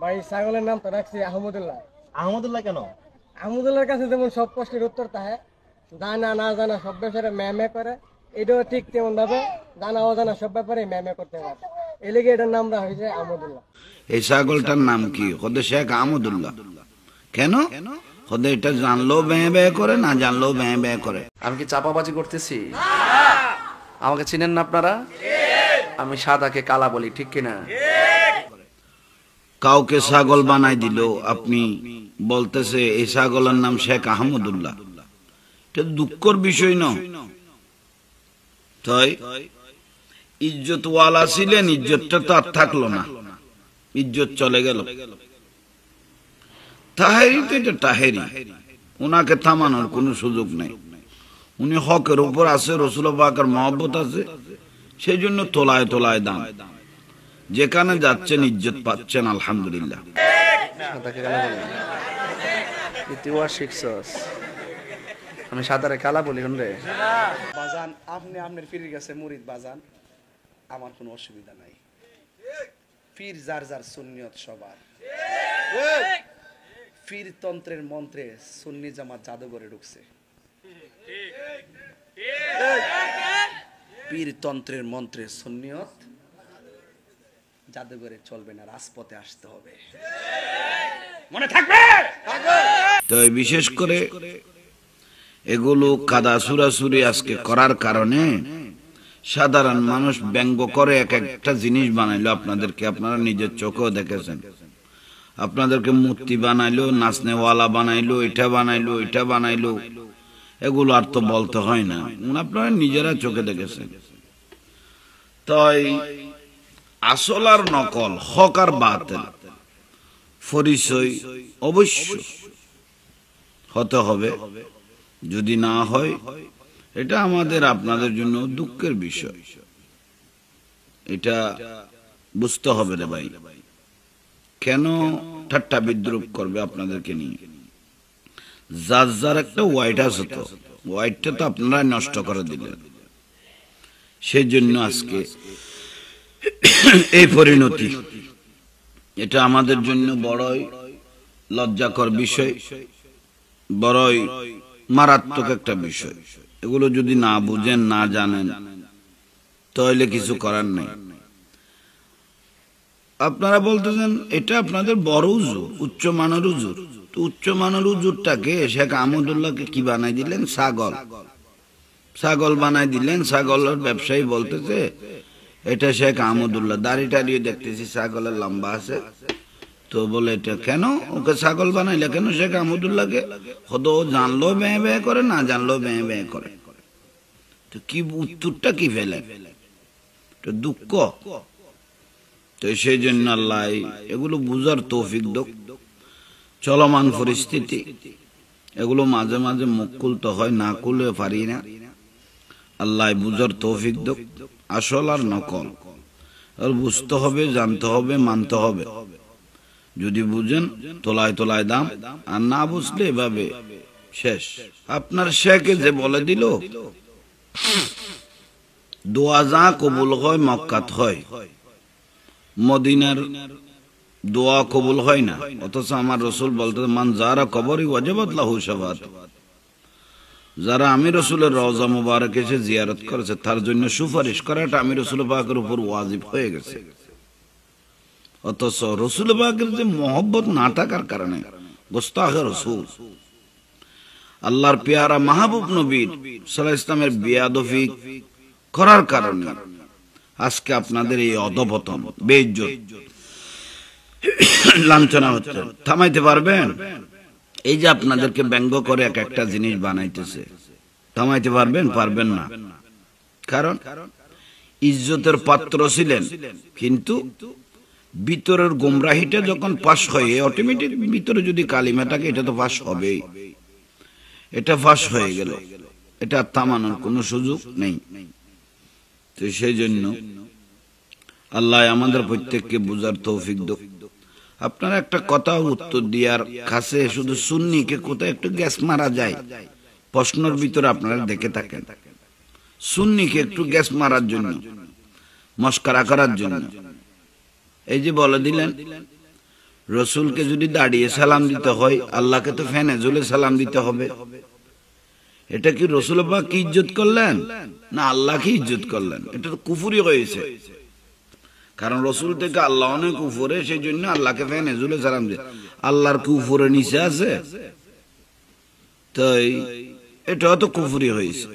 ভাই ছাগলের নাম তো রাখছি আহমদুল্লাহ। আহমদুল্লাহ কেন? আহমদুল্লাহর কাছে যেমন সব প্রশ্নের উত্তর থাকে, জানা না জানা সব ব্যাপারে ম্যামে করে, এটাও ঠিক তেমন ভাবে জানা অজানা সব ব্যাপারে ম্যামে করতে পারে, এই লেগে এটার নাম রাখা হয়েছে আহমদুল্লাহ। এই ছাগলটার নাম কি? খোদে শেখ আহমদুল্লাহ। কেন? খোদে এটা জানলেও ব্যয় ব্যয় করে, না জানলেও ব্যয় ব্যয় করে। আমি কি চাপাবাজি করতেছি? আমাকে চিনেন না আপনারা? আমি সাদাকে কালা বলি, ঠিক কিনা? কাউকে ছাগল বানাই দিল, আপনি বলতেছে এই ছাগলের নাম শেখ আহমদুল্লাহ। এটা দুঃখর বিষয় না? তাই ইজ্জত ওয়ালা ছিলেন, ইজ্জতটা তো আর থাকলো না, ইজ্জত চলে গেল। তাহেরি তো এটা তাহেরি, ওনাকে থামানোর কোনো সুযোগ নেই। উনি হকের উপর আছে, রসুল পাকের মহব্বত আছে, সেই জন্য তোলায় তোলায় দাম। যেখানে যাচ্ছেন ইজ্জত পাচ্ছেন, আলহামদুলিল্লাহ। সাদাকে কালা বলি, তুই শিখছস? আমি সাদারে কালা বলি রে বাজান। আপনি আপনার পীরের কাছে মুরিদ বাজান, আমার কোনো অসুবিধা নাই। পীর যার যার সুন্নিয়ত সবার। পীর তন্ত্রের মন্ত্রে সুন্নি জামাত জাদুঘরে ঢুকছে। পীর তন্ত্রের মন্ত্রে সুন্নিয়ত জাদুঘরে চলবে না, রাজপথে আসতে হবে, মনে থাকবে। তো বিশেষ করে এগুলো কাদা সুরাসুরি আজকে করার কারণে সাধারণ মানুষ ব্যঙ্গ করে এক একটা জিনিস বানাইলো। আপনাদেরকে আপনারা নিজের চোখেও দেখেছেন, আপনাদেরকে মূর্তি বানাইলো, নাচনেওয়ালা বানাইলো, এটা বানাইলো, এটা বানাইলো। এগুলো আর তো বলতে হয় না, আপনারা নিজেরা চোখে দেখেছেন। তাই আসল আর নকল, হক আর বাতিল পরিচয় অবশ্য হতে হবে। যদি না হয়, এটা আমাদের আপনাদের জন্য দুঃখের বিষয়। এটা বুঝতে হবে রে ভাই। কেন ঠাট্টা বিদ্রুপ করবে আপনাদেরকে নিয়ে? যার যার একটা ওয়াইট আছে, তো ওয়াইটটা তো আপনারা নষ্ট করে দিলেন। সেই জন্য আজকে এই পরিণতি। এটা আমাদের জন্য বড়ই লজ্জাকর বিষয়, বড়ই মারাত্মক একটা বিষয়। এগুলো যদি না বুঝেন, না জানেন, তাহলে কিছু করার নেই। আপনারা বলতেছেন এটা আপনাদের বড় হুজুর, উচ্চ মানের হুজুর। তো উচ্চ মানের হুজুরটাকে শেখ আহমদুল্লাহকে কি বানাই দিলেন? ছাগল। ছাগল বানাই দিলেন। ছাগলের ব্যবসায়ী বলতেছে এটা শেখ আহমদুল্লাহ। দাড়ি টাড়িয়ে দেখতেছি ছাগলের লম্বা আছে, তো বলে এটা কেন ওকে ছাগল বানাইলে কেন শেখ আহমদুল্লাহকে? হয়তো ও জানলো ব্যয় ব্যয় করে, না জানলো ব্যয় ব্যয় করে। তো কি উত্তরটা কি ফেলে? তো দুঃখ। তো সেই জন্য আল্লাহ এগুলো বুঝার তৌফিক দাও। চলমান পরিস্থিতি, এগুলো মাঝে মাঝে মুখ খুলতে হয়, না খুলে পারি না। আল্লাহ বুঝার তৌফিক দাও। আসল আর নকল আর বুঝতে হবে, জানতে হবে, মানতে হবে। যদি বুঝেন তোলায় তোলায় দাম, আর না বুঝলে এভাবে শেষ। আপনার শেখে যে বলে দিল দোয়া যা কবুল হয় মক্কাত হয়, মদিনার দোয়া কবুল হয় না। অথচ আমার রসুল বলতে, মান যারা কবরি ওয়াজিবাত লাহু শাফাআত। যারা আমি রসুলের রওজা মুবারক এসে জিয়ারত করেছে, তার জন্য সুপারিশ করাটা আমি রসুল পাকের উপর ওয়াজিব হয়ে গেছে। অথচ রসুল পাকের যে মহব্বত না থাকার কারণে গোস্তাখে রসুল, আল্লাহর পেয়ারা মাহবুব নবীর সাল্লাল্লাহু আলাইহি ইসলামের বেয়াদবি করার কারণে আজকে আপনাদের এই অধপতন, বেইজ্জত, লাঞ্ছনা হচ্ছে। থামাইতে পারবেন? এই যে আপনাদেরকে ব্যঙ্গ করে এক একটা জিনিস বানাইতেছে, থামাইতে পারবেন? পারবেন না। কারণ ইজ্জতের পাত্র ছিলেন, কিন্তু ভিতরের গোমরাহিটা যখন পাশ হয়, অটোমেটিক ভিতরে যদি কালিমা থাকে, এটা তো পাশ হবেই। এটা ফাঁস হয়ে গেল, এটা থামানোর কোনো সুযোগ নেই। তো সেই জন্য আল্লাহ আমাদের প্রত্যেককে বুঝার তৌফিক দাও। আপনারা একটা কথা উত্তর দিয়ার কাছে শুধু সুন্নিকে কোথায় একটু গ্যাস মারা যায়, প্রশ্নের ভিতরে আপনারা দেখে থাকেন। সুন্নিকে একটু গ্যাস মারার জন্য, মস্করা করার জন্য এই যে বলে দিলেন রসুলকে যদি দাঁড়িয়ে সালাম দিতে হয়, আল্লাহকে তো ফ্যানে ঝুলে সালাম দিতে হবে। এটা কি রসুল পাক কি ইজ্জত করলেন না আল্লাহকে ইজ্জত করলেন? এটা তো কুফুরি হয়েছে, কারণ রসুল থেকে আল্লাহ অনেক উপরে, সেই জন্য আল্লাহকে ফ্যানে ঝুলে সালাম দিয়ে। আল্লাহর কি উপরে নিচে আছে? তাই এটা তো কুফুরি হয়েছে।